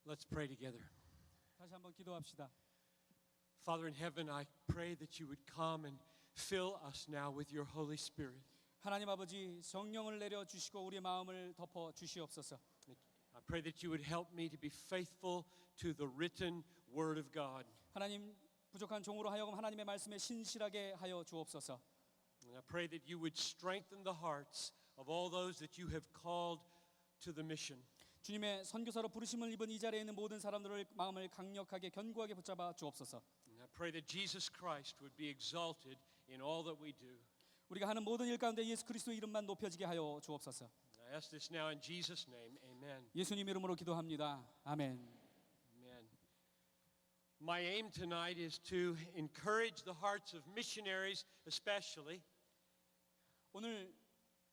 Let's pray together. 다시 한번 기도합시다. Father in heaven, I pray that you would come and fill us now with your Holy Spirit. 하나님 아버지, 성령을 내려 주시고 우리 마음을 덮어 주시옵소서. I pray that you would help me to be faithful to the written word of God. 하나님, 부족한 종으로 하여금 하나님의 말씀에 신실하게 하여 주옵소서. And I pray that you would strengthen the hearts of all those that you have called to the mission. 주님의 선교사로 부르심을 입은 이 자리에 있는 모든 사람들의 마음을 강력하게 견고하게 붙잡아 주옵소서. And I pray that Jesus Christ would be exalted in all that we do. 우리가 하는 모든 일 가운데 예수 그리스도의 이름만 높여지게 하여 주옵소서. I ask this now in Jesus' name. Amen. 예수님 이름으로 기도합니다. 아멘. Amen. My aim tonight is to encourage the hearts of missionaries, especially. 오늘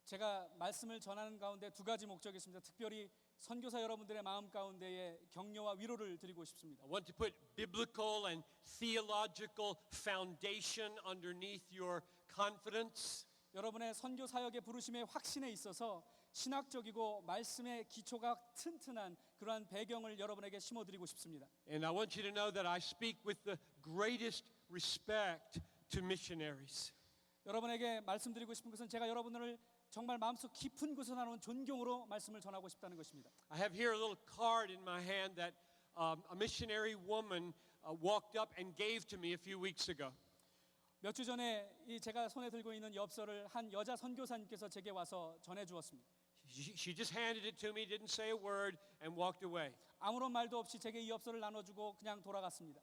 제가 말씀을 전하는 가운데 두 가지 목적이 있습니다. 특별히 선교사 여러분들의 마음 가운데에 격려와 위로를 드리고 싶습니다. I want to put biblical and theological foundation underneath your confidence. 여러분의 선교 사역의 부르심의 확신에 있어서 신학적이고 말씀의 기초가 튼튼한 그러한 배경을 여러분에게 심어드리고 싶습니다. And I want you to know that I speak with the greatest respect to missionaries. 여러분에게 말씀드리고 싶은 것은 제가 여러분을 정말 마음속 깊은 곳에서 나오는 존경으로 말씀을 전하고 싶다는 것입니다. I have here a little card in my hand that a missionary woman walked up and gave to me a few weeks ago. 몇 주 전에 이 제가 손에 들고 있는 엽서를 한 여자 선교사님께서 제게 와서 전해 주었습니다. She just handed it to me, didn't say a word, and walked away. 아무런 말도 없이 제게 이 엽서를 나눠주고 그냥 돌아갔습니다.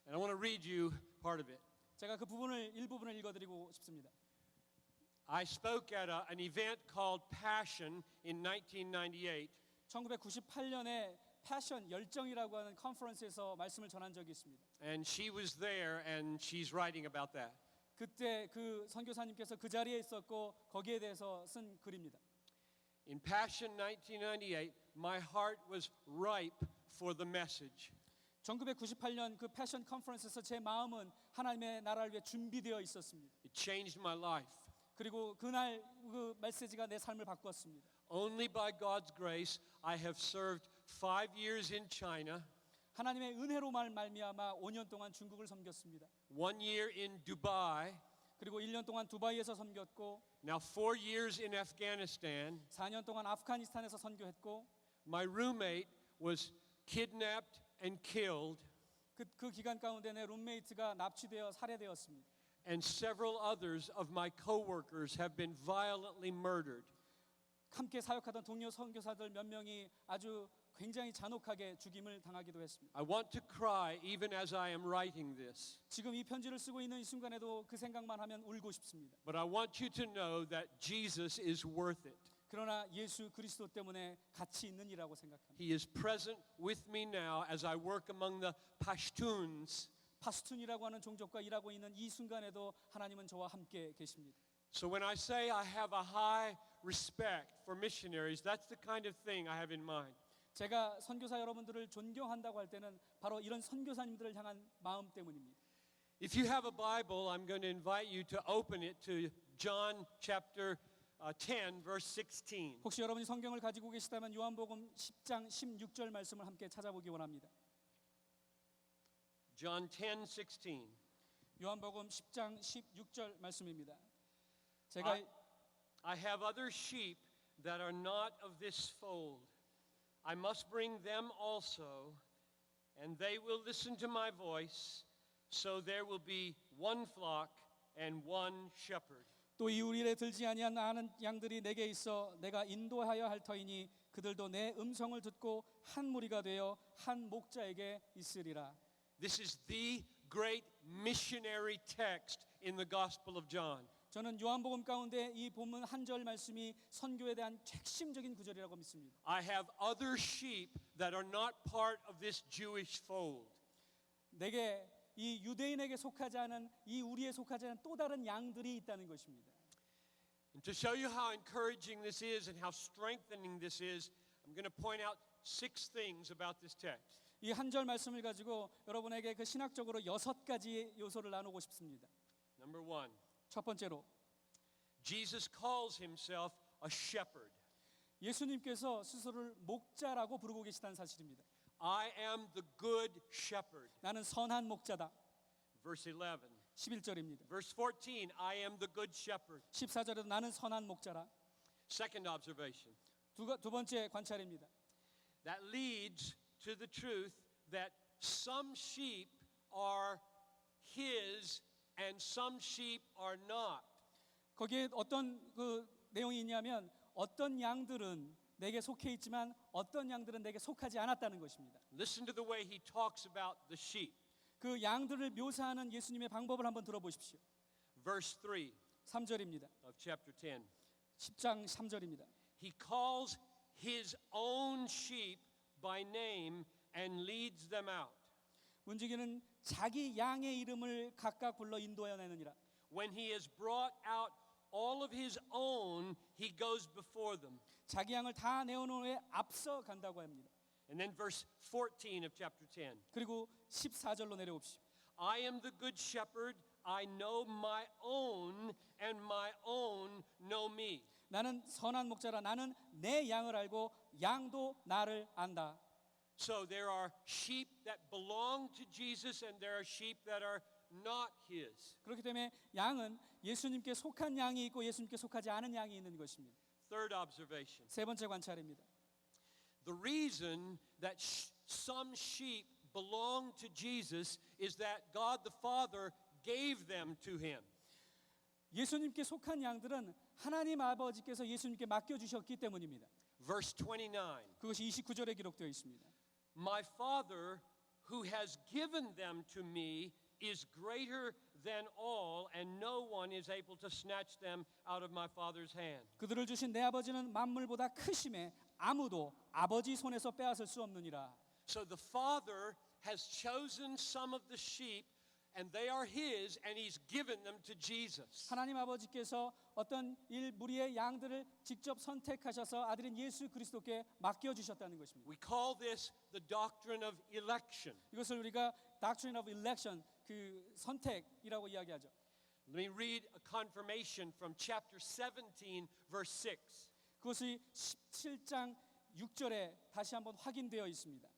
And I want to read you part of it. 제가 그 일부분을 읽어드리고 싶습니다. I spoke at an event called Passion in 1998. 1998년에 패션 열정이라고 하는 컨퍼런스에서 말씀을 전한 적이 있습니다. And she was there and she's writing about that. 그때 그 선교사님께서 그 자리에 있었고 거기에 대해서 쓴 글입니다. In Passion 1998, my heart was ripe for the message. 1998년 그 패션 컨퍼런스에서 제 마음은 하나님의 나라를 위해 준비되어 있었습니다. It changed my life. 그리고 그날 그 메시지가 내 삶을 바꾸었습니다. Only by God's grace, I have served 5 years in China, 하나님의 은혜로만 말미암아 5년 동안 중국을 섬겼습니다. 1 year in Dubai, 그리고 1년 동안 두바이에서 섬겼고 now 4 years in Afghanistan. 4년 동안 아프가니스탄에서 선교했고 My roommate was kidnapped and killed, 그 기간 가운데 내 룸메이트가 납치되어 살해되었습니다. and several others of my co-workers have been violently murdered. 함께 사역하던 동료 선교사들 몇 명이 아주 굉장히 잔혹하게 죽임을 당하기도 했습니다. I want to cry even as I am writing this. 지금 이 편지를 쓰고 있는 이 순간에도 그 생각만 하면 울고 싶습니다. But I want you to know that Jesus is worth it. 그러나 예수 그리스도 때문에 가치 있는 일이라고 생각합니다. He is present with me now as I work among the Pashtuns. 파스툰이라고 하는 종족과 일하고 있는 이 순간에도 하나님은 저와 함께 계십니다. So when I say I have a high respect for missionaries, that's the kind of thing I have in mind. 제가 선교사 여러분들을 존경한다고 할 때는 바로 이런 선교사님들을 향한 마음 때문입니다. If you have a Bible, I'm going to invite you to open it to John chapter 10, verse 16. 혹시 여러분이 성경을 가지고 계시다면 요한복음 10장 16절 말씀을 함께 찾아보기 원합니다. John 10, 16. 요한복음 10장 16절 말씀입니다. I have other sheep that are not of this fold. I must bring them also, and they will listen to my voice, so there will be one flock and one shepherd. 또 이 우리에 들지 아니한 아는 양들이 내게 있어 내가 인도하여 할 터이니 그들도 내 음성을 듣고 한 무리가 되어 한 목자에게 있으리라. This is the great missionary text in the Gospel of John. 저는 요한복음 가운데 이 본문 한 절 말씀이 선교에 대한 핵심적인 구절이라고 믿습니다. I have other sheep that are not part of this Jewish fold. 내게 이 유대인에게 속하지 않은 이 우리에 속하지 않은 또 다른 양들이 있다는 것입니다. And to show you how encouraging this is and how strengthening this is, I'm going to point out 6 things about this text. 이 한 절 말씀을 가지고 여러분에게 그 신학적으로 6가지 요소를 나누고 싶습니다. Number 1. 첫 번째로 Jesus calls himself a shepherd. 예수님께서 스스로를 목자라고 부르고 계시다는 사실입니다. I am the good shepherd. 나는 선한 목자다. Verse 11. 11절입니다. Verse 14, I am the good shepherd. 14절에도 나는 선한 목자라. Second observation. 두 번째 관찰입니다. That leads to the truth that some sheep are his and some sheep are not. 거기에 어떤 그 내용이 있냐면 어떤 양들은 내게 속해 있지만 어떤 양들은 내게 속하지 않았다는 것입니다. Listen to the way he talks about the sheep. 그 양들을 묘사하는 예수님의 방법을 한번 들어보십시오. Verse 3 3절입니다. of chapter 10. 10장 3절입니다. He calls his own sheep by name and leads them out. 문지기는 자기 양의 이름을 각각 불러 인도하여 내느니라. When he has brought out all of his own, he goes before them. 자기 양을 다 내어놓은 후에 앞서 간다고 합니다. And then verse 14 of chapter 10. 그리고 14절로 내려옵시오. I am the good shepherd. I know my own, and my own know me. 나는 선한 목자라. 나는 내 양을 알고 양도 나를 안다. So there are sheep that belong to Jesus, and there are sheep that are not his. 그렇기 때문에 양은 예수님께 속한 양이 있고 예수님께 속하지 않은 양이 있는 것입니다. Third observation. 세 번째 관찰입니다. The reason that some sheep belong to Jesus is that God the Father gave them to him. 예수님께 속한 양들은 하나님 아버지께서 예수님께 맡겨주셨기 때문입니다. Verse 29. 그것이 29절에 기록되어 있습니다. My Father who has given them to me is greater than all, and no one is able to snatch them out of my Father's hand. 그들을 주신 내 아버지는 만물보다 크심에 아무도 아버지 손에서 빼앗을 수 없느니라. So the Father has chosen some of the sheep, and they are his, and he's given them to Jesus. 하나님 아버지께서 어떤 무리의 양들을 직접 선택하셔서 아들인 예수 그리스도께 맡겨주셨다는 것입니다. We call this the doctrine of election. 이것을 우리가 doctrine of election, 그 선택이라고 이야기하죠. Let me read a confirmation from chapter 17, verse 6. 그것이 17장 6절에 다시 한번 확인되어 있습니다.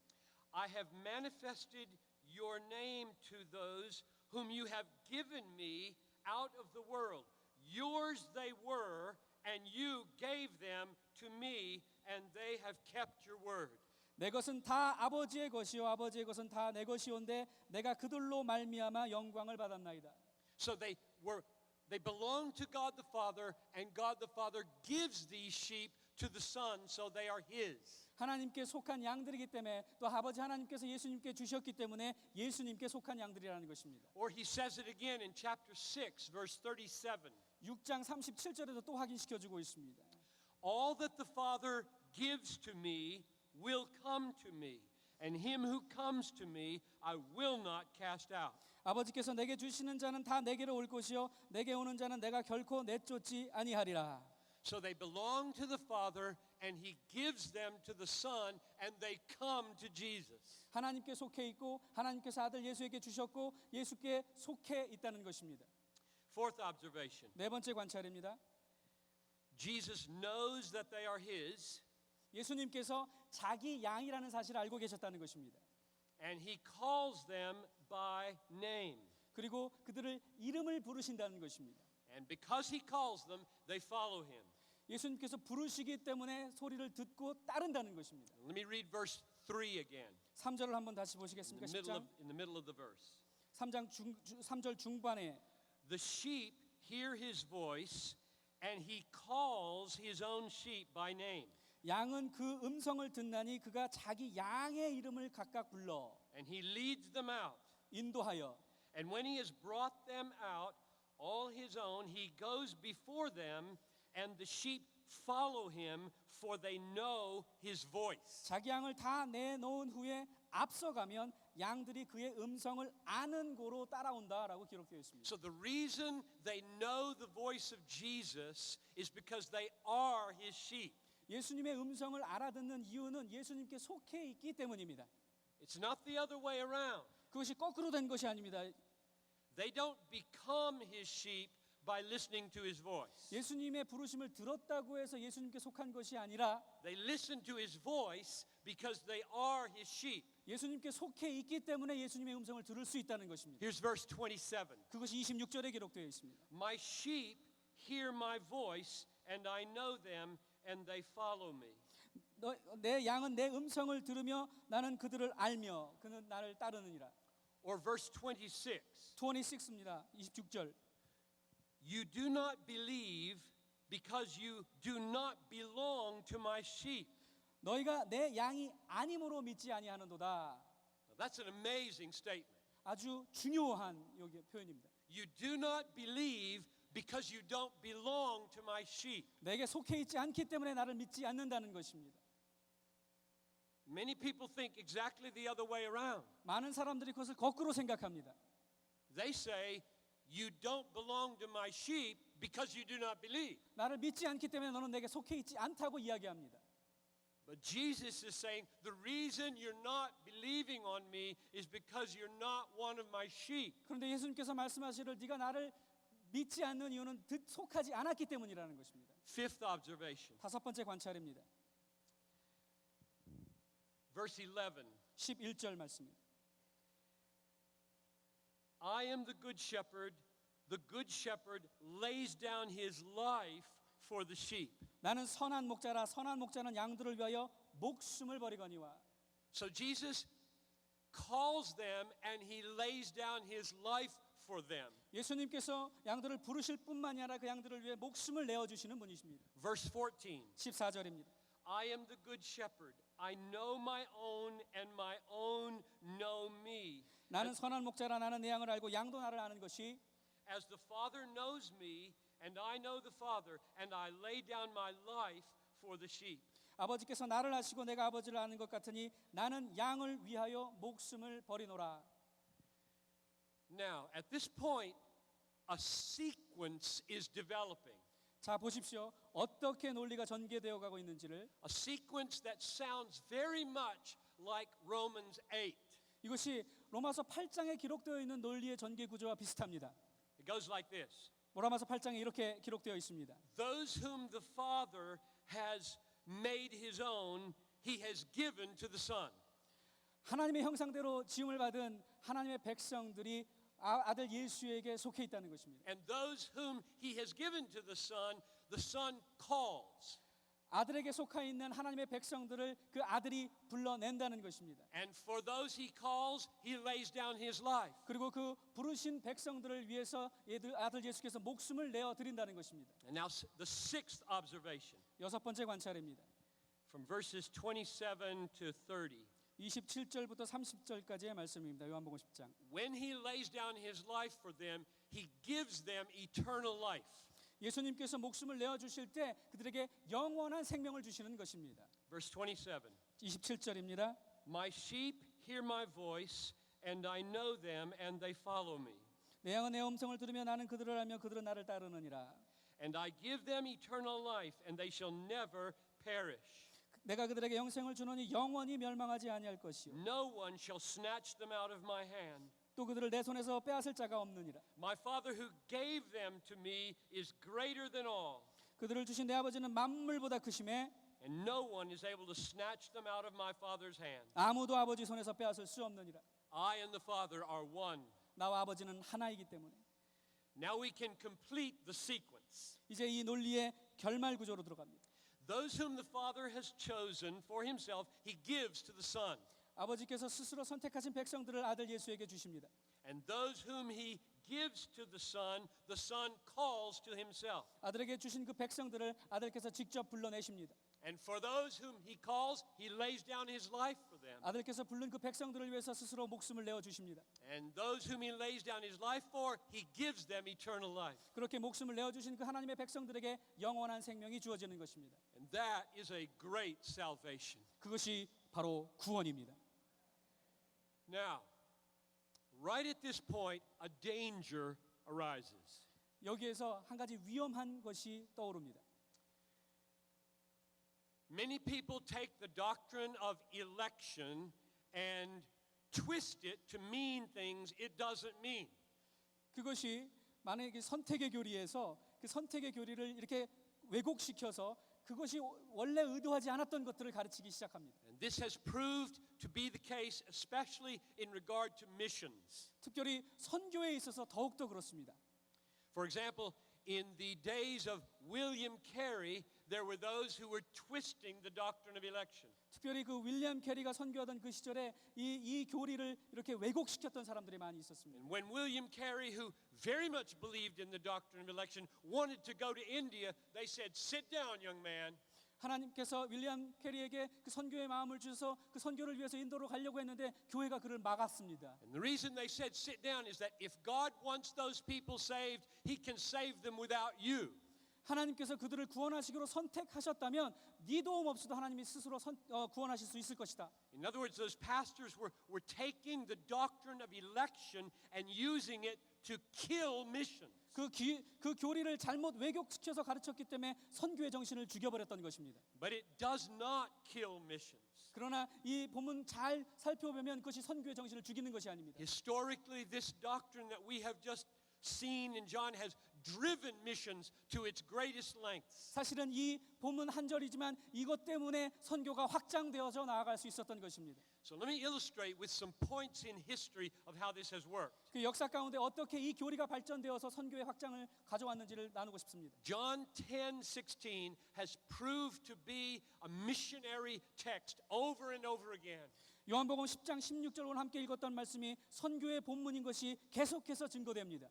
I have manifested your name to those whom you have given me out of the world. Yours they were, and you gave them to me, and they have kept your word. 내 것은 다 아버지의 것이요 아버지의 것은 다 내 것이온데 내가 그들로 말미암아 영광을 받았나이다. So they belong to God the Father, and God the Father gives these sheep to the Son, so they are his. 하나님께 속한 양들이기 때문에 또 아버지 하나님께서 예수님께 주셨기 때문에 예수님께 속한 양들이라는 것입니다. Or he says it again in chapter 6, verse 37. 6장 37절에도 또 확인시켜 주고 있습니다. All that the Father gives to me will come to me, and him who comes to me I will not cast out. 아버지께서 내게 주시는 자는 다 내게로 올 것이요 내게 오는 자는 내가 결코 내쫓지 아니하리라. So they belong to the Father, and he gives them to the Son, and they come to Jesus. 하나님께 속해 있고 하나님께서 아들 예수에게 주셨고 예수께 속해 있다는 것입니다. Fourth observation. 네 번째 관찰입니다. Jesus knows that they are his, 예수님께서 자기 양이라는 사실을 알고 계셨다는 것입니다. and he calls them by name. 그리고 그들을 이름을 부르신다는 것입니다. And because he calls them, they follow him. 예수님께서 부르시기 때문에 소리를 듣고 따른다는 것입니다. Let me read verse 3 again. 3절을 한번 다시 보시겠습니까? 10장 In the middle of the verse. 3절 중반에 The sheep hear his voice, and he calls his own sheep by name. 양은 그 음성을 듣나니 그가 자기 양의 이름을 각각 불러 And he leads them out. 인도하여 And when he has brought them out, all his own, he goes before them, and the sheep follow him, for they know his voice. 자기 양을 다 내놓은 후에 앞서가면 양들이 그의 음성을 아는 고로 따라온다라고 기록되어 있습니다. So the reason they know the voice of Jesus is because they are his sheep. 예수님의 음성을 알아듣는 이유는 예수님께 속해 있기 때문입니다. It's not the other way around. 그것이 거꾸로 된 것이 아닙니다. They don't become his sheep by listening to his voice. 예수님의 부르심을 들었다고 해서 예수님께 속한 것이 아니라 They listen to his voice because they are his sheep. 예수님께 속해 있기 때문에 예수님의 음성을 들을 수 있다는 것입니다. Here's verse 27. 그것이 26절에 기록되어 있습니다. My sheep hear my voice, and I know them, and they follow me. 내 양은 내 음성을 들으며 나는 그들을 알며 그는 나를 따르느니라. Or verse 26. 26입니다. 26절. You do not believe because you do not belong to my sheep. 너희가 내 양이 아님으로 믿지 아니하는도다. Now, that's an amazing statement. 아주 중요한 여기 표현입니다. You do not believe because you don't belong to my sheep. 내게 속해 있지 않기 때문에 나를 믿지 않는다는 것입니다. Many people think exactly the other way around. 많은 사람들이 그것을 거꾸로 생각합니다. They say, you don't belong to my sheep because you do not believe. 나를 믿지 않기 때문에 너는 내게 속해 있지 않다고 이야기합니다. But Jesus is saying, the reason you're not believing on me is because you're not one of my sheep. 그런데 예수님께서 말씀하시기를 네가 나를 믿지 않는 이유는 속하지 않았기 때문이라는 것입니다. Fifth observation, 다섯 번째 관찰입니다. verse 11. 11절 말씀입니다. I am the good shepherd. The good shepherd lays down his life for the sheep. 나는 선한 목자라 선한 목자는 양들을 위하여 목숨을 버리거니와. So Jesus calls them and he lays down his life for them. 예수님께서 양들을 부르실 뿐만이 아니라 그 양들을 위해 목숨을 내어 주시는 분이십니다. Verse 14. 14절입니다. I am the good shepherd. I know my own and my own know me. 나는 선한 목자라 나는 내 양을 알고 양도 나를 아는 것이 As the Father knows me and I know the Father and I lay down my life for the sheep. 아버지께서 나를 아시고 내가 아버지를 아는 것 같으니 나는 양을 위하여 목숨을 버리노라. Now, at this point, a sequence is developing. 자 보십시오. 어떻게 논리가 전개되어 가고 있는지를. A sequence that sounds very much like Romans 8. 이것이 로마서 8장에 기록되어 있는 논리의 전개 구조와 비슷합니다. It goes like this. 로마서 8장에 이렇게 기록되어 있습니다. Those whom the Father has made his own, he has given to the Son. 하나님의 형상대로 지음을 받은 하나님의 백성들이 아들 예수에게 속해 있다는 것입니다. And those whom he has given to the Son calls. 아들에게 속해 있는 하나님의 백성들을 그 아들이 불러낸다는 것입니다. And for those he calls, he lays down his life. 그리고 그 부르신 백성들을 위해서 아들 예수께서 목숨을 내어 드린다는 것입니다. And now the sixth observation 여섯 번째 관찰입니다. from verses 27 to 30. 27절부터 30절까지의 말씀입니다. 요한복음 10장. When he lays down his life for them, he gives them eternal life. 예수님께서 목숨을 내어 주실 때 그들에게 영원한 생명을 주시는 것입니다. Verse 27. 27절입니다. My sheep hear my voice, and I know them, and they follow me. 내 양은 내 음성을 들으며 나는 그들을 알며 그들은 나를 따르느니라. And I give them eternal life, and they shall never perish. 내가 그들에게 영생을 주노니 영원히 멸망하지 아니할 것이요. No one shall snatch them out of my hand. 또 그들을 내 손에서 빼앗을 자가 없느니라. My Father who gave them to me is greater than all, 그들을 주신 내 아버지는 만물보다 크심에 and no one is able to snatch them out of my Father's hand. 아무도 아버지 손에서 빼앗을 수 없느니라. I and the Father are one. 나와 아버지는 하나이기 때문에. Now we can complete the sequence. 이제 이 논리의 결말 구조로 들어갑니다. Those whom the Father has chosen for himself, he gives to the Son. 아버지께서 스스로 선택하신 백성들을 아들 예수에게 주십니다. And those whom he gives to the Son calls to himself. 아들에게 주신 그 백성들을 아들께서 직접 불러내십니다. And for those whom he calls, he lays down his life for them. 아들께서 부른 그 백성들을 위해서 스스로 목숨을 내어 주십니다. And those whom he lays down his life for, he gives them eternal life. 그렇게 목숨을 내어 주신 그 하나님의 백성들에게 영원한 생명이 주어지는 것입니다. And that is a great salvation. 그것이 바로 구원입니다. Now, right at this point, a danger arises. 여기에서 한 가지 위험한 것이 떠오릅니다. Many people take the doctrine of election and twist it to mean things it doesn't mean. 그것이 만약에 선택의 교리에서 그 선택의 교리를 이렇게 왜곡시켜서 그것이 원래 의도하지 않았던 것들을 가르치기 시작합니다. And this has proved to be the case, especially in regard to missions. 특별히 선교에 있어서 더욱더 그렇습니다. For example, in the days of William Carey, there were those who were twisting the doctrine of election. 특별히 그 윌리엄 캐리가 선교하던 그 시절에 이 교리를 이렇게 왜곡시켰던 사람들이 많이 있었습니다. And when William Carey, who very much believed in the doctrine of election, wanted to go to India, they said, "Sit down, young man." 하나님께서 윌리엄 캐리에게 그 선교의 마음을 주셔서 그 선교를 위해서 인도로 가려고 했는데 교회가 그를 막았습니다. And the reason they said sit down is that if God wants those people saved, he can save them without you. 하나님께서 그들을 구원하시기로 선택하셨다면 네 도움 없이도 하나님이 스스로 구원하실 수 있을 것이다. In other words, those pastors were taking the doctrine of election and using it to kill missions. 그 교리를 잘못 왜곡시켜서 가르쳤기 때문에 선교의 정신을 죽여버렸던 것입니다. But it does not kill missions. 그러나 이 본문 잘 살펴보면 그것이 선교의 정신을 죽이는 것이 아닙니다. Historically, this doctrine that we have just seen in John has driven missions to its greatest lengths. 사실은 이 본문 한 절이지만 이것 때문에 선교가 확장되어져 나아갈 수 있었던 것입니다. So let me illustrate with some points in history of how this has worked. 그 역사 가운데 어떻게 이 교리가 발전되어서 선교의 확장을 가져왔는지를 나누고 싶습니다. John 10:16 has proved to be a missionary text over and over again. 요한복음 10장 16절 오늘 함께 읽었던 말씀이 선교의 본문인 것이 계속해서 증거됩니다.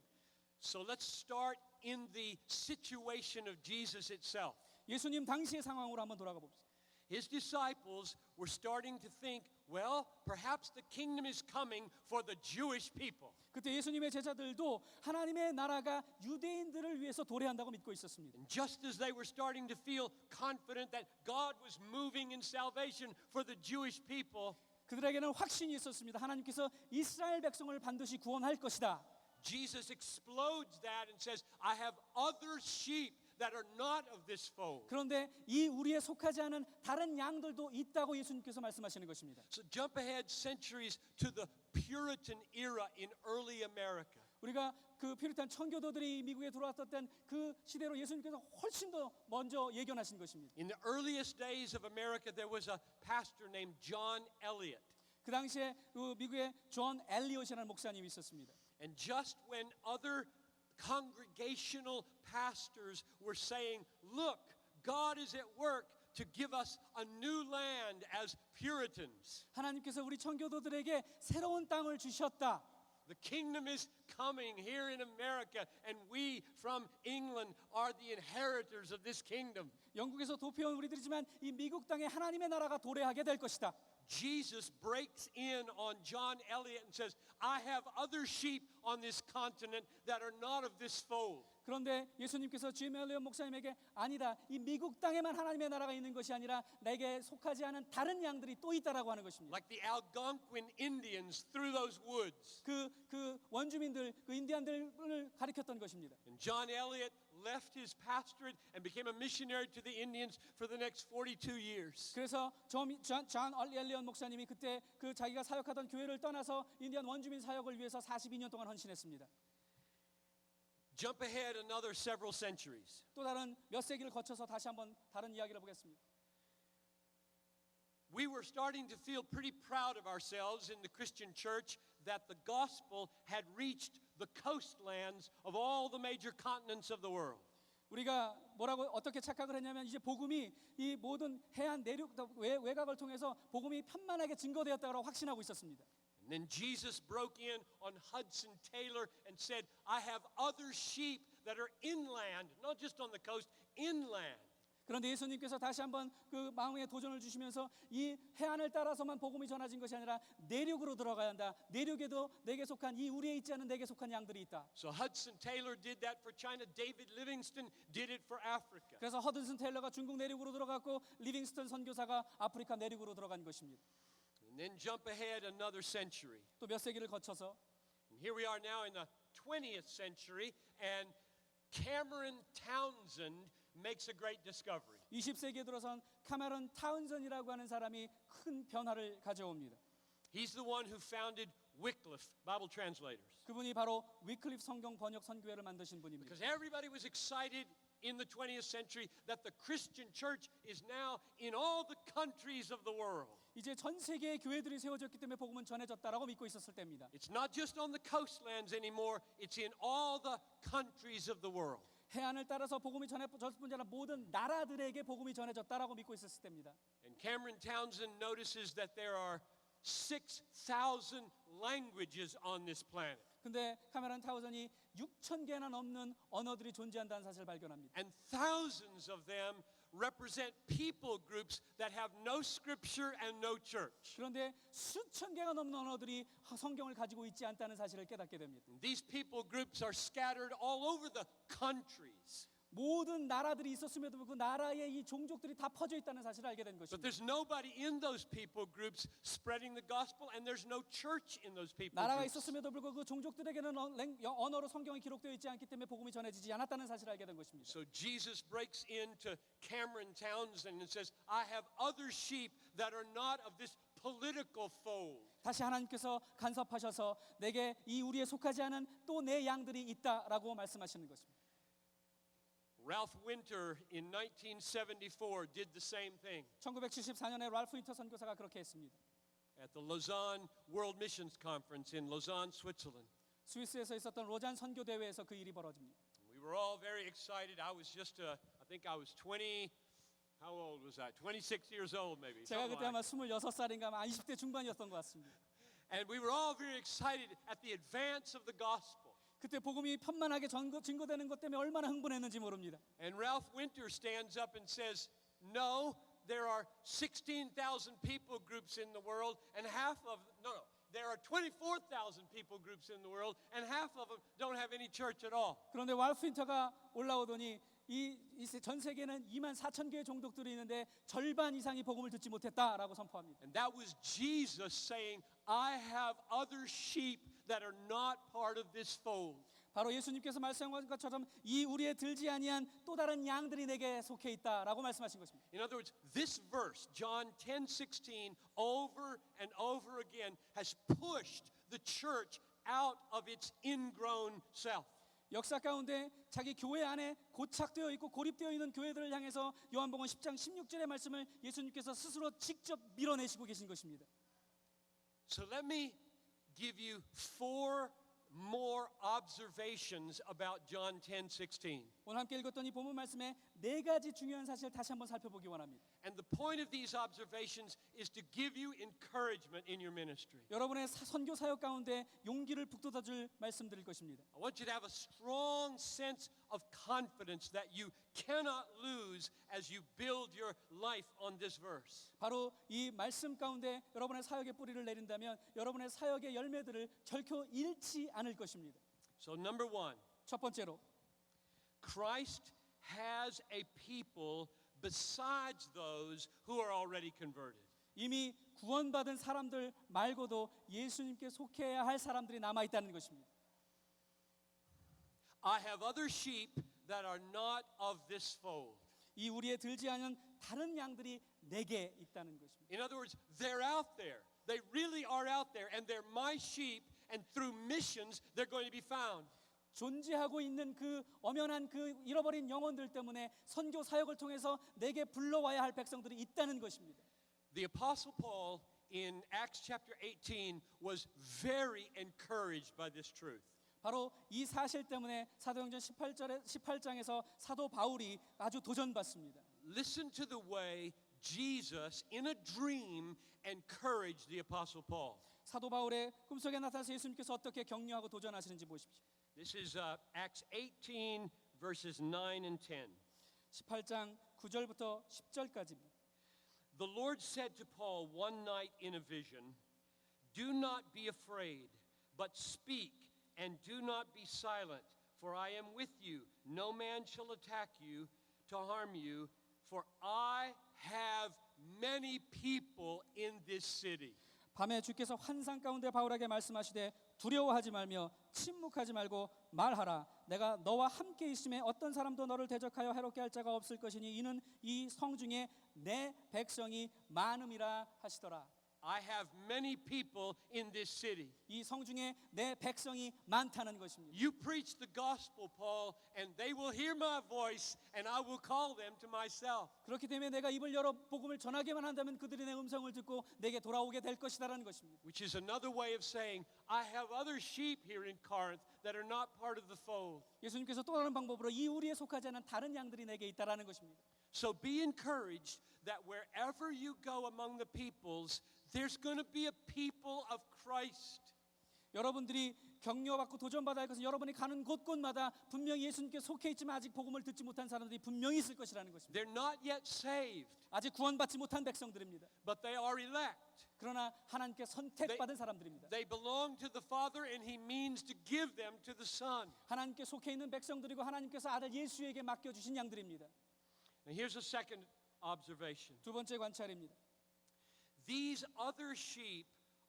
So let's start in the situation of Jesus itself. 예수님 당시의 상황으로 한번 돌아가 봅시다. His disciples were starting to think, well, perhaps the kingdom is coming for the Jewish people. 그때 예수님의 제자들도 하나님의 나라가 유대인들을 위해서 도래한다고 믿고 있었습니다. And just as they were starting to feel confident that God was moving in salvation for the Jewish people, 그들에게는 확신이 있었습니다. 하나님께서 이스라엘 백성을 반드시 구원할 것이다. Jesus explodes that and says, I have other sheep that are not of this fold. 그런데 이 우리에 속하지 않은 다른 양들도 있다고 예수님께서 말씀하시는 것입니다. So jump ahead centuries to the Puritan era in early America. 우리가 그 퓨리탄 청교도들이 미국에 들어왔던 그 시대로 예수님께서 훨씬 더 먼저 예견하신 것입니다. In the earliest days of America, there was a pastor named John Eliot. 그 당시에 그 미국에 존 엘리엇이라는 목사님이 있었습니다. And just when other congregational pastors were saying, look, God is at work to give us a new land as Puritans. 하나님께서 우리 청교도들에게 새로운 땅을 주셨다. The kingdom is coming here in America, and we from England are the inheritors of this kingdom. 영국에서 도피온 우리들이지만 이 미국 땅에 하나님의 나라가 도래하게 될 것이다. Jesus breaks in on John Eliot and says, I have other sheep on this continent that are not of this fold. 그런데 예수님께서 짐 엘리엇 목사님에게 아니다. 이 미국 땅에만 하나님의 나라가 있는 것이 아니라 내게 속하지 않은 다른 양들이 또 있다라고 하는 것입니다. Like the Algonquin Indians through those woods. 그 원주민들, 그 인디안들을 가리켰던 것입니다. And John Eliot left his pastorate and became a missionary to the Indians for the next 42 years. 그래서 존 엘리엇 목사님이 그때 그 자기가 사역하던 교회를 떠나서 인디안 원주민 사역을 위해서 42년 동안 헌신했습니다. Jump ahead another several centuries. 또 다른 몇 세기를 거쳐서 다시 한번 다른 이야기를 보겠습니다. We were starting to feel pretty proud of ourselves in the Christian church that the gospel had reached the coastlands of all the major continents of the world. 우리가 어떻게 착각을 했냐면 이제 복음이 이 모든 해안 내륙 외곽을 통해서 복음이 편만하게 증거되었다고 확신하고 있었습니다. And then Jesus broke in on Hudson Taylor and said, I have other sheep that are inland, not just on the coast, inland. 그런데 예수님께서 다시 한번 그 마음의 도전을 주시면서 이 해안을 따라서만 복음이 전해진 것이 아니라 내륙으로 들어가야 한다. 내륙에도 내게 속한 이 우리에 있지 않은 내게 속한 양들이 있다. So Hudson Taylor did that for China. David Livingstone did it for Africa. 그래서 허든슨 테일러가 중국 내륙으로 들어갔고 리빙스턴 선교사가 아프리카 내륙으로 들어간 것입니다. And then jump ahead another century. 또 몇 세기를 거쳐서 And here we are now in the 20th century, and Cameron Townsend makes a great discovery. 20세기에 들어선 카메론 타운선이라고 하는 사람이 큰 변화를 가져옵니다. He's the one who founded Wycliffe Bible Translators. 그분이 바로 위클리프 성경 번역 선교회를 만드신 분입니다. Because everybody was excited in the 20th century that the Christian church is now in all the countries of the world. 이제 전 세계의 교회들이 세워졌기 때문에 복음은 전해졌다라고 믿고 있었을 때입니다. It's not just on the coastlands anymore, it's in all the countries of the world. 해안을 따라서 복음이 전해졌을 뿐 아니라 모든 나라들에게 복음이 전해졌다라고 믿고 있었을 때입니다. And Cameron Townsend notices that there are 6,000 languages on this planet. 근데 카메론 타우전이 6,000개나 넘는 언어들이 존재한다는 사실을 발견합니다. And thousands of them represent people groups that have no scripture and no church. 그런데 수천 개가 넘는 언어들이 성경을 가지고 있지 않다는 사실을 깨닫게 됩니다. These people groups are scattered all over the countries. 모든 나라들이 있었음에도 그 나라의 이 종족들이 다 퍼져 있다는 사실을 알게 된 But 것입니다. there's nobody in those people groups spreading the gospel, and there's no church in those people 나라가 groups. 있었음에도 불구하고 그 종족들에게는 언어로 성경이 기록되어 있지 않기 때문에 복음이 전해지지 않았다는 사실을 알게 된 것입니다. So Jesus breaks into Cameron Townsend and says, I have other sheep that are not of this political fold. 다시 하나님께서 간섭하셔서 내게 이 우리에 속하지 않은 또 내 양들이 있다라고 말씀하시는 것입니다. Ralph Winter in 1974 did the same thing 1974년에 랄프 윈터 선교사가 그렇게 했습니다. at the Lausanne World Missions Conference in Lausanne, Switzerland. 스위스에서 있었던 로잔 선교 대회에서 그 일이 벌어집니다. We were all very excited. I was just, I think I was 20, how old was I? 26 years old maybe. 제가 something 그때 like 아마 26살인가 아마 20대 중반이었던 것 같습니다. And we were all very excited at the advance of the gospel. 그때 복음이 편만하게 증거되는 것 때문에 얼마나 흥분했는지 모릅니다. And Ralph Winter stands up and says, no, there are 16,000 people groups in the world, and there are 24,000 people groups in the world, and half of them don't have any church at all. 그런데 랄프 윈터가 올라오더니 이 전 세계는 24,000개의 종족들이 있는데 절반 이상이 복음을 듣지 못했다라고 선포합니다. And that was Jesus saying, I have other sheep that are not part of this fold. 바로 예수님께서 말씀하신 것처럼 이 우리에 들지 아니한 또 다른 양들이 내게 속해 있다라고 말씀하신 것입니다. In other words, this verse, John 10:16, over and over again has pushed the church out of its ingrown self. 역사 가운데 자기 교회 안에 고착되어 있고 고립되어 있는 교회들을 향해서 요한복음 10장 16절의 말씀을 예수님께서 스스로 직접 밀어내시고 계신 것입니다. So let me give you 4 more observations about John 10:16. 오늘 함께 읽었던 이 본문 말씀에 4가지 중요한 사실을 다시 한번 살펴보기 원합니다. And the point of these observations is to give you encouragement in your ministry. 여러분의 선교 사역 가운데 용기를 북돋아줄 말씀드릴 것입니다. I want you to have a strong sense of confidence that you cannot lose as you build your life on this verse. 바로 이 말씀 가운데 여러분의 사역의 뿌리를 내린다면 여러분의 사역의 열매들을 결코 잃지 않을 것입니다. So number 1, 첫 번째로 Christ has a people besides those who are already converted. 이미 구원받은 사람들 말고도 예수님께 속해야 할 사람들이 남아 있다는 것입니다. I have other sheep that are not of this fold. 이 우리에 들지 않은 다른 양들이 내게 있다는 것입니다. In other words, they're out there. They really are out there, and they're my sheep, and through missions, they're going to be found. 존재하고 있는 그 엄연한 그 잃어버린 영혼들 때문에 선교 사역을 통해서 내게 불러와야 할 백성들이 있다는 것입니다. The Apostle Paul in Acts chapter 18 was very encouraged by this truth. 바로 이 사실 때문에 사도행전 18장에서 사도 바울이 아주 도전받습니다. Listen to the way Jesus, in a dream, encouraged the Apostle Paul. 사도 바울의 꿈속에 나타나서 예수님께서 어떻게 격려하고 도전하시는지 보십시오. This is Acts 18, verses 9 and 10. 18장 9절부터 10절까지입니다. The Lord said to Paul one night in a vision, do not be afraid, but speak, and do not be silent, for I am with you. No man shall attack you to harm you, for I have many people in this city. 밤에 주께서 환상 가운데 바울에게 말씀하시되 두려워하지 말며 침묵하지 말고 말하라. 내가 너와 함께 있음에 어떤 사람도 너를 대적하여 해롭게 할 자가 없을 것이니 이는 이 성 중에 내 백성이 많음이라 하시더라. I have many people in this city. 이 성중에 내 백성이 많다는 것입니다. You preach the gospel, Paul, and they will hear my voice, and I will call them to myself. 그렇기 때문에 내가 입을 열어 복음을 전하기만 한다면 그들이 내 음성을 듣고 내게 돌아오게 될 것이다라는 것입니다. Which is another way of saying, I have other sheep here in Corinth that are not part of the fold. 예수님께서 또 다른 방법으로 이 우리에 속하지 않은 다른 양들이 내게 있다라는 것입니다. So be encouraged that wherever you go among the peoples, there's going to be a people of Christ. 여러분들이 격려받고 도전받아야 할 것은 여러분이 가는 곳곳마다 분명히 예수님께 속해 있지만 아직 복음을 듣지 못한 사람들이 분명히 있을 것이라는 것입니다. They're not yet saved, 아직 구원받지 못한 백성들입니다. but they are elect. 그러나 하나님께 선택받은 사람들입니다. They belong to the Father, and He means to give them to the Son. 하나님께 속해 있는 백성들이고 하나님께서 아들 예수에게 맡겨주신 양들입니다. And here's a second observation. 두 번째 관찰입니다. These other sheep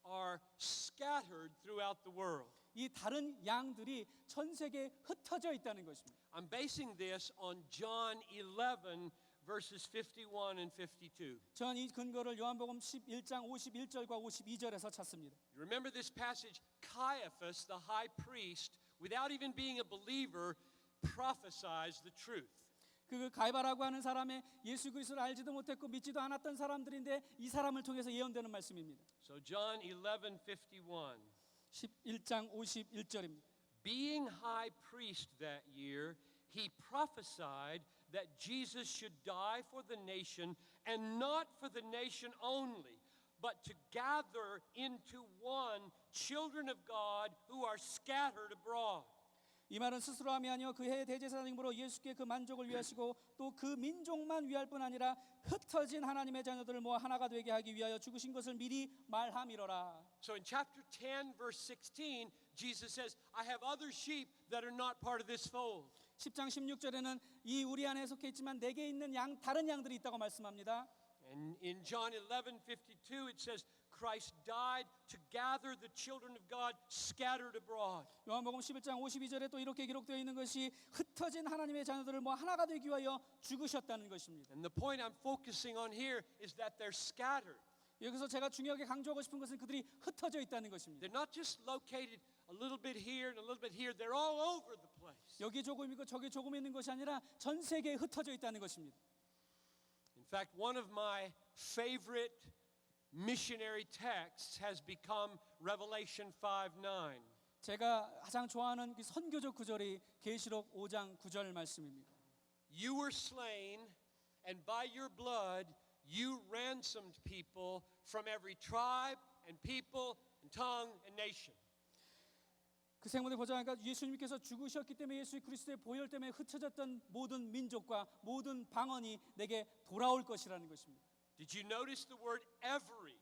are scattered throughout the world. 이 다른 양들이 전 세계에 흩어져 있다는 것입니다. I'm basing this on John 11, verses 51 and 52. 저는 이 근거를 요한복음 11장 51절과 52절에서 찾습니다. You remember this passage? Caiaphas, the high priest, without even being a believer, prophesies the truth. 그 가이바라고 하는 사람의 예수 그리스도를 알지도 못했고 믿지도 않았던 사람들인데 이 사람을 통해서 예언되는 말씀입니다. So John 11:51. 11장 51절입니다. Being high priest that year, he prophesied that Jesus should die for the nation, and not for the nation only, but to gather into one children of God who are scattered abroad. 이 말은 스스로 함이 아니요 그 해의 대제사장님으로 예수께 그 만족을 위하시고 또 그 민족만 위할 뿐 아니라 흩어진 하나님의 자녀들을 모아 하나가 되게 하기 위하여 죽으신 것을 미리 말함이로라. So in chapter 10 verse 16, Jesus says, I have other sheep that are not part of this fold. 10장 16절에는 이 우리 안에 속해 있지만 내게 있는 다른 양들이 있다고 말씀합니다. And in John 11:52 it says Christ died to gather the children of God scattered abroad. 요한복음 11장 52절에 또 이렇게 기록되어 있는 것이 흩어진 하나님의 자녀들을 모아 하나가 되기 위하여 죽으셨다는 것입니다. And the point I'm focusing on here is that they're scattered. 여기서 제가 중요하게 강조하고 싶은 것은 그들이 흩어져 있다는 것입니다. They're not just located a little bit here and a little bit here. They're all over the place. 여기 조금 있고 저기 조금 있는 것이 아니라 전 세계에 흩어져 있다는 것입니다. In fact, one of my favorite missionary texts has become Revelation 5:9. 제가 가장 좋아하는 그 선교적 구절이 계시록 5장 9절 말씀입니다. You were slain, and by your blood you ransomed people from every tribe and people and tongue and nation. 그 생문에 보자니까 예수님께서 죽으셨기 때문에 예수 그리스도의 보혈 때문에 흩어졌던 모든 민족과 모든 방언이 내게 돌아올 것이라는 것입니다. Did you notice the word every?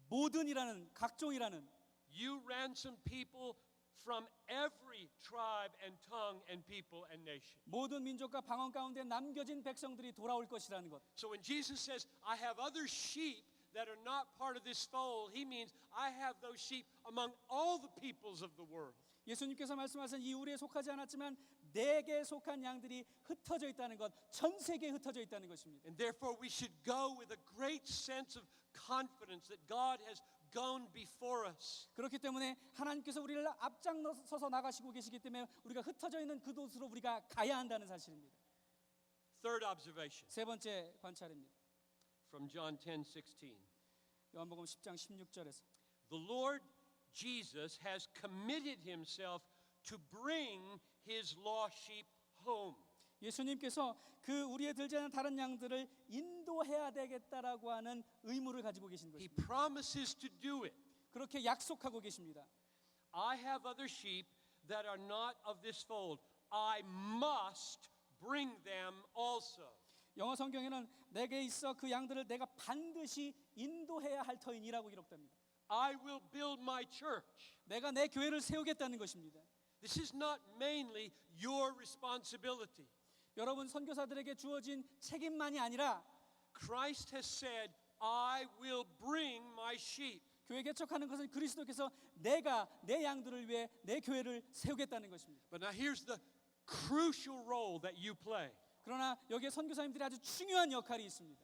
모든이라는 각종이라는 You ransomed people from every tribe and tongue and people and nation. 모든 민족과 방언 가운데 남겨진 백성들이 돌아올 것이라는 것. So when Jesus says, I have other sheep that are not part of this fold, he means I have those sheep among all the peoples of the world. 예수님께서 말씀하신 이 우리에 속하지 않았지만 내게 속한 양들이 흩어져 있다는 것, 전 세계에 흩어져 있다는 것입니다. And therefore we should go with a great sense of confidence that God has gone before us. 그렇기 때문에 하나님께서 우리를 앞장서서 나가시고 계시기 때문에 우리가 흩어져 있는 그 곳으로 우리가 가야 한다는 사실입니다. Third observation 세 번째 관찰입니다. from John 10:16. 요한복음 10장 16절에서 The Lord Jesus has committed himself to bring his lost sheep home. 예수님께서 그 우리의 들지 않은 다른 양들을 인도해야 되겠다라고 하는 의무를 가지고 계신 He 것입니다. promises to do it. 그렇게 약속하고 계십니다. I have other sheep that are not of this fold. I must bring them also. 영어 성경에는 내게 있어 그 양들을 내가 반드시 인도해야 할 터이니라고 기록됩니다. I will build my church. 내가 내 교회를 세우겠다는 것입니다. This is not mainly your responsibility. 여러분 선교사들에게 주어진 책임만이 아니라 Christ has said, I will bring my sheep. 교회 개척하는 것은 그리스도께서 내가 내 양들을 위해 내 교회를 세우겠다는 것입니다. But now here's the crucial role that you play. 그러나 여기에 선교사님들이 아주 중요한 역할이 있습니다.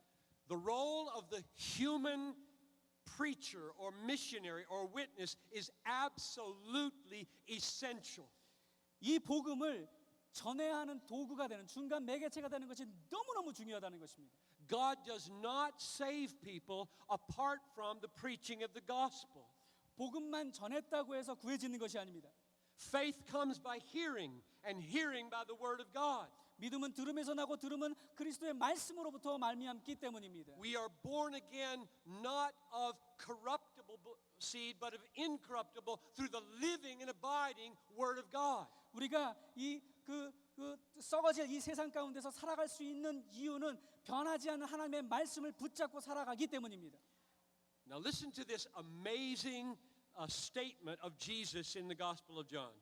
The role of the human preacher or missionary or witness is absolutely essential. 이 복음을 전해야 하는 도구가 되는 중간 매개체가 되는 것이 너무너무 중요하다는 것입니다. God does not save people apart from the preaching of the gospel. 복음만 전했다고 해서 구해지는 것이 아닙니다. Faith comes by hearing, and hearing by the word of God. 믿음은 들음에서 나고 들음은 그리스도의 말씀으로부터 말미암기 때문입니다. We are born again not of corruptible seed, but of incorruptible through the living and abiding word of God. 우리가 그 썩어질 이 세상 가운데서 살아갈 수 있는 이유는 변하지 않는 하나님의 말씀을 붙잡고 살아가기 때문입니다. Now listen to this amazing statement of Jesus in the Gospel of John.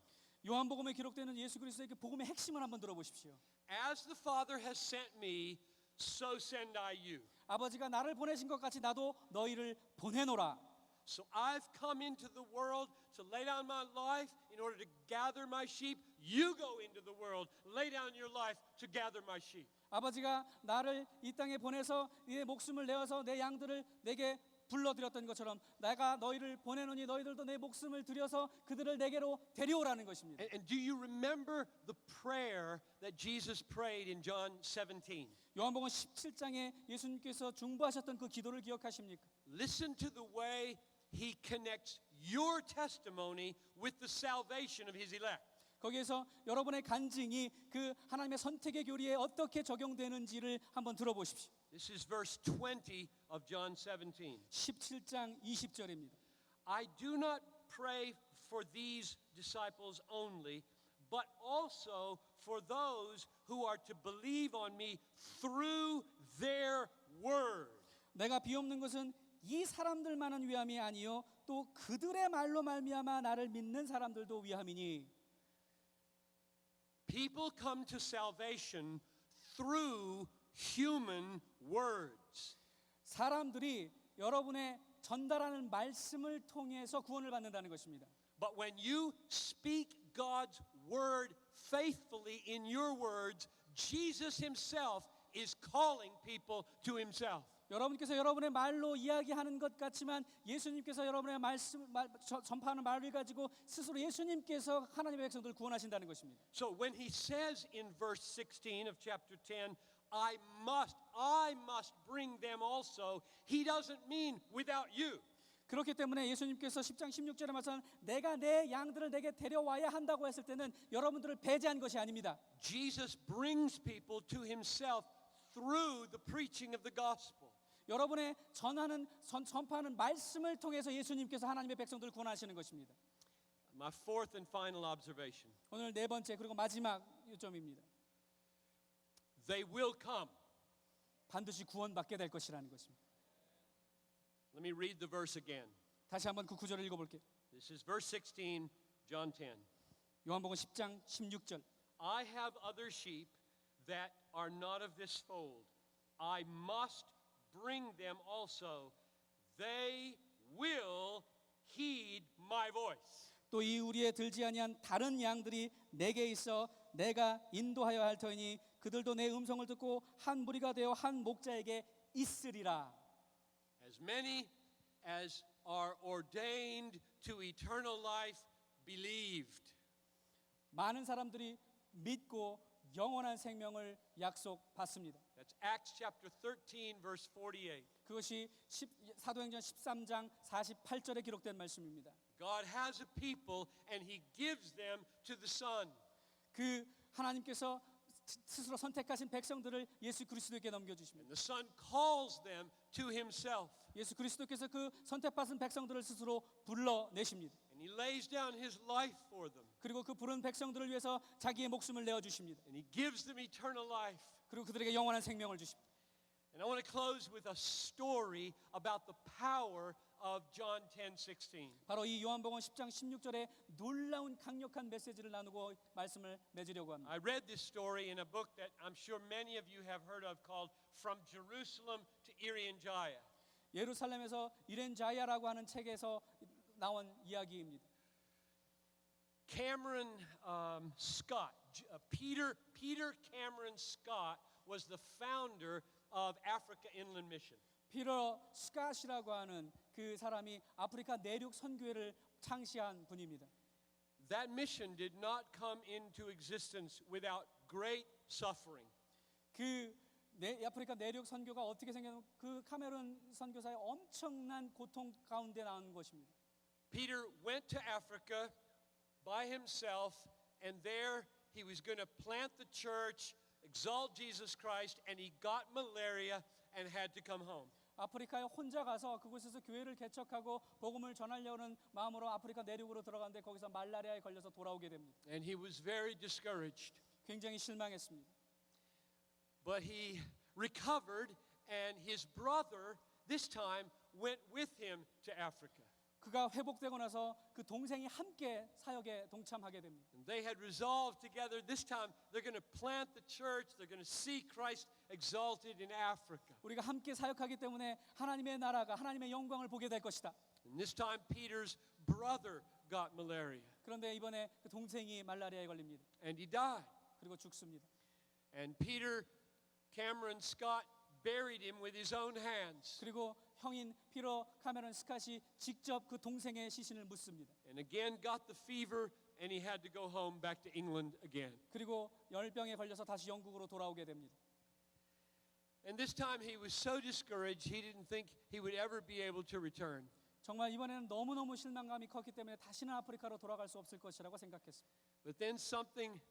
요한복음에 기록되는 예수 그리스도의 그 복음의 핵심을 한번 들어보십시오. As the Father has sent me, so send I you. 아버지가 나를 보내신 것 같이 나도 너희를 보내노라. So I've come into the world to lay down my life in order to gather my sheep. You go into the world, lay down your life to gather my sheep. 아버지가 나를 이 땅에 보내서 내 목숨을 내어서 내 양들을 내게 불러들였던 것처럼 내가 너희를 보내노니 너희들도 내 목숨을 들여서 그들을 내게로 데려오라는 것입니다. And do you remember the prayer that Jesus prayed in John 17? 요한복음 17장에 예수님께서 중보하셨던 그 기도를 기억하십니까? Listen to the way he connects your testimony with the salvation of his elect. 거기에서 여러분의 간증이 그 하나님의 선택의 교리에 어떻게 적용되는지를 한번 들어보십시오. This is verse 20 of John 17. 17장 20절입니다. I do not pray for these disciples only, but also for those who are to believe on me through their word. 내가 비옵는 것은 이 사람들만은 위함이 아니요 또 그들의 말로 말미암아 나를 믿는 사람들도 위함이니. People come to salvation through human words. 사람들이 여러분의 전달하는 말씀을 통해서 구원을 받는다는 것입니다. But when you speak God's word faithfully in your words, Jesus himself is calling people to himself. 여러분께서 여러분의 말로 이야기하는 것 같지만 예수님께서 여러분의 전파하는 말을 가지고 스스로 예수님께서 하나님의 백성들을 구원하신다는 것입니다. So when he says in verse 16 of chapter 10, I must bring them also, he doesn't mean without you. 그렇기 때문에 예수님께서 10장 16절에 말씀 내가 내 양들을 내게 데려와야 한다고 했을 때는 여러분들을 배제한 것이 아닙니다. Jesus brings people to himself through the preaching of the gospel. 여러분의 전파하는 말씀을 통해서 예수님께서 하나님의 백성들을 구원하시는 것입니다. My fourth and final observation. 오늘 네 번째 그리고 마지막 요점입니다. They will come. 반드시 구원받게 될 것이라는 것입니다. Let me read the verse again. 다시 한번 그 구절을 읽어볼게요. This is verse 16, John 10. 요한복음 10장 16절. I have other sheep that are not of this fold. I must bring them also. They will heed my voice. 또 이 우리에 들지 아니한 다른 양들이 내게 있어 내가 인도하여 할 터이니 그들도 내 음성을 듣고 한 무리가 되어 한 목자에게 있으리라. As many as are ordained to eternal life believed. 많은 사람들이 믿고 영원한 생명을 약속받습니다. That's Acts chapter 13 verse 48. 그것이 사도행전 13장 48절에 기록된 말씀입니다. God has a people and he gives them to the Son. 그 하나님께서 스스로 선택하신 백성들을 예수 그리스도에게 넘겨주십니다. And the Son calls them to himself. 예수 그리스도께서 그 선택받은 백성들을 스스로 불러내십니다. And he lays down his life for them. 그리고 그 부른 백성들을 위해서 자기의 목숨을 내어주십니다. And he gives them eternal life. 그리고 그들에게 영원한 생명을 주십니다. And I want to close with a story about the power of John 10:16. 바로 이 요한복음 10장 16절에 놀라운 강력한 메시지를 나누고 말씀을 맺으려고 합니다. I read this story in a book that I'm sure many of you have heard of called From Jerusalem to Irian Jaya. 예루살렘에서 이렌자야라고 하는 책에서 나온 이야기입니다. Cameron Scott, Peter Cameron Scott was the founder of Africa Inland Mission. 피터 스캇이라고 하는 그 사람이 아프리카 내륙 선교회를 창시한 분입니다. That mission did not come into existence without great suffering. 아프리카 내륙 선교가 어떻게 생겼냐면 그 카메룬 선교사의 엄청난 고통 가운데 나온 것입니다. Peter went to Africa by himself, and there he was going to plant the church, exalt Jesus Christ, and he got malaria and had to come home. 아프리카에 혼자 가서 그곳에서 교회를 개척하고 복음을 전하려는 마음으로 아프리카 내륙으로 들어갔는데 거기서 말라리아에 걸려서 돌아오게 됩니다. And he was very discouraged. 굉장히 실망했습니다. But he recovered, and his brother this time went with him to Africa. 그가 회복되고 나서 그 동생이 함께 사역에 동참하게 됩니다. And they had resolved together this time they're going to plant the church, they're going to see Christ exalted in Africa. 우리가 함께 사역하기 때문에 하나님의 나라가 하나님의 영광을 보게 될 것이다. And this time Peter's brother got malaria, 그런데 이번에 그 동생이 말라리아에 걸립니다. and he died. 그리고 죽습니다. And Peter Cameron Scott buried him with his own hands. 그리고 형인 피터 카메론 스캇이 직접 그 동생의 시신을 묻습니다. And again got the fever, and he had to go home back to England again. 그리고 열병에 걸려서 다시 영국으로 돌아오게 됩니다. And this time he was so discouraged he didn't think he would ever be able to return. 정말 이번에는 너무너무 실망감이 컸기 때문에 다시는 아프리카로 돌아갈 수 없을 것이라고 생각했습니다. But then something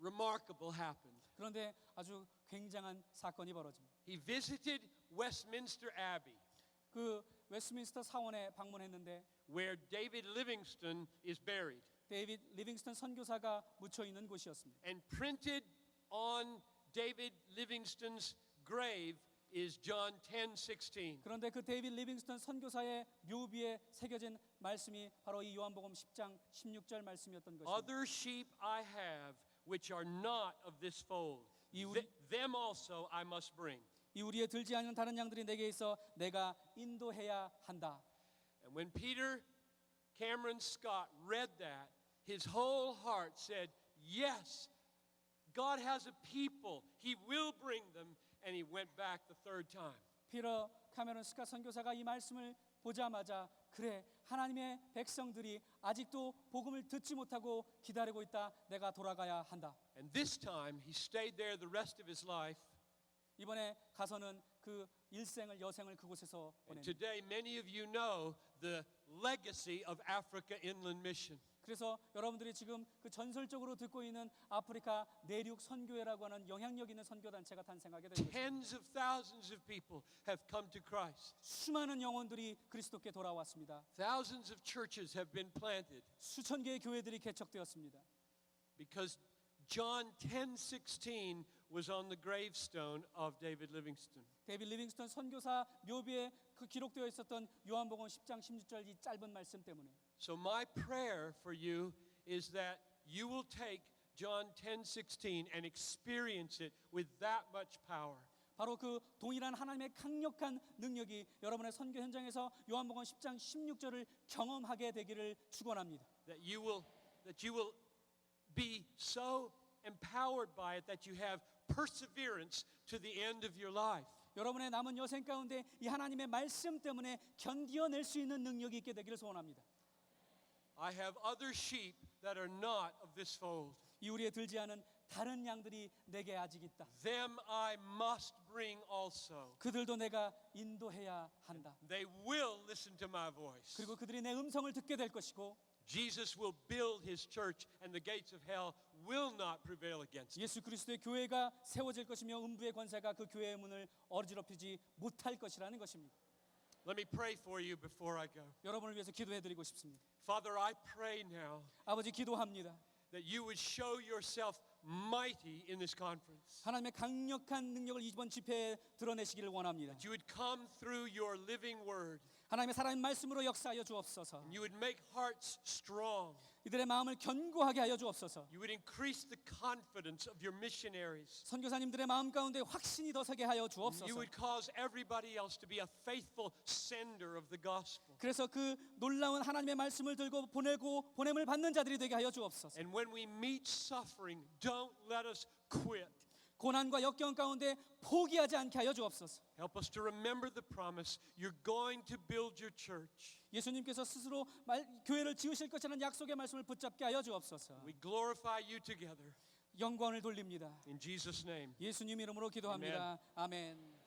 remarkable happened. 그런데 아주 굉장한 사건이 벌어집니다. He visited Westminster Abbey, 그 웨스트민스터 사원에 방문했는데 where David Livingstone is buried. 데이빗 리빙스턴 선교사가 묻혀 있는 곳이었습니다. And printed on David Livingstone's grave is John 10:16. 그런데 그 데이빗 리빙스턴 선교사의 묘비에 새겨진 말씀이 바로 이 요한복음 10장 16절 말씀이었던 것입니다. Other sheep I have which are not of this fold. Them also I must bring. 이 우리에 들지 않는 다른 양들이 내게 있어 내가 인도해야 한다. And when Peter Cameron Scott read that, his whole heart said, "Yes, God has a people. He will bring them." And he went back the third time. 피터 카메론 스캇 선교사가 이 말씀을 보자마자 그래 하나님의 백성들이 아직도 복음을 듣지 못하고 기다리고 있다. 내가 돌아가야 한다. And this time he stayed there the rest of his life. 이번에 가서는 그 일생을 여생을 그곳에서 And 보냅니다. today many of you know the legacy of Africa Inland Mission. 그래서 여러분들이 지금 그 전설적으로 듣고 있는 아프리카 내륙 선교회라고 하는 영향력 있는 선교 단체가 탄생하게 된 것입니다. Tens of thousands of people have come to Christ. 수많은 영혼들이 그리스도께 돌아왔습니다. Thousands of churches have been planted 수천 개의 교회들이 개척되었습니다. because John 10:16 was on the gravestone of David Livingstone. 데이빗 리빙스턴 선교사 묘비에 그 기록되어 있었던 요한복음 10장 16절 이 짧은 말씀 때문에 So my prayer for you is that you will take John 10:16 and experience it with that much power. 바로 그 동일한 하나님의 강력한 능력이 여러분의 선교 현장에서 요한복음 10장 16절을 경험하게 되기를 축원합니다. That you will be so empowered by it that you have perseverance to the end of your life. 여러분의 남은 여생 가운데 이 하나님의 말씀 때문에 견디어낼 수 있는 능력이 있게 되기를 소원합니다. I have other sheep that are not of this fold. 이 우리에 들지 않은 다른 양들이 내게 아직 있다. Them I must bring also. 그들도 내가 인도해야 한다. They will listen to my voice. 그리고 그들이 내 음성을 듣게 될 것이고 Jesus will build his church and the gates of hell will not prevail against it. 예수 그리스도의 교회가 세워질 것이며 음부의 권세가 그 교회의 문을 어지럽히지 못할 것이라는 것입니다. Let me pray for you before I go. 여러분을 위해서 기도해드리고 싶습니다. Father, I pray now 아버지 기도합니다. that you would show yourself mighty in this conference. 하나님의 강력한 능력을 이번 집회에 드러내시기를 원합니다. That you would come through your living word. 하나님의 살아있는 말씀으로 역사하여 주옵소서. You would make hearts strong. 이들의 마음을 견고하게 하여 주옵소서. You would increase the confidence of your missionaries. 선교사님들의 마음 가운데 확신이 더 서게 하여 You 주옵소서. would cause everybody else to be a faithful sender of the gospel. 그래서 그 놀라운 하나님의 말씀을 들고 보내고 보냄을 받는 자들이 되게 하여 주옵소서. And when we meet suffering, don't let us quit. 고난과 역경 가운데 포기하지 않게 하여 주옵소서. Help us to remember the promise. You're going to build your church. 예수님께서 스스로 교회를 지으실 것이라는 약속의 말씀을 붙잡게 하여 주옵소서. We glorify you together. 영광을 돌립니다. In Jesus' name. 예수님 이름으로 기도합니다. 아멘.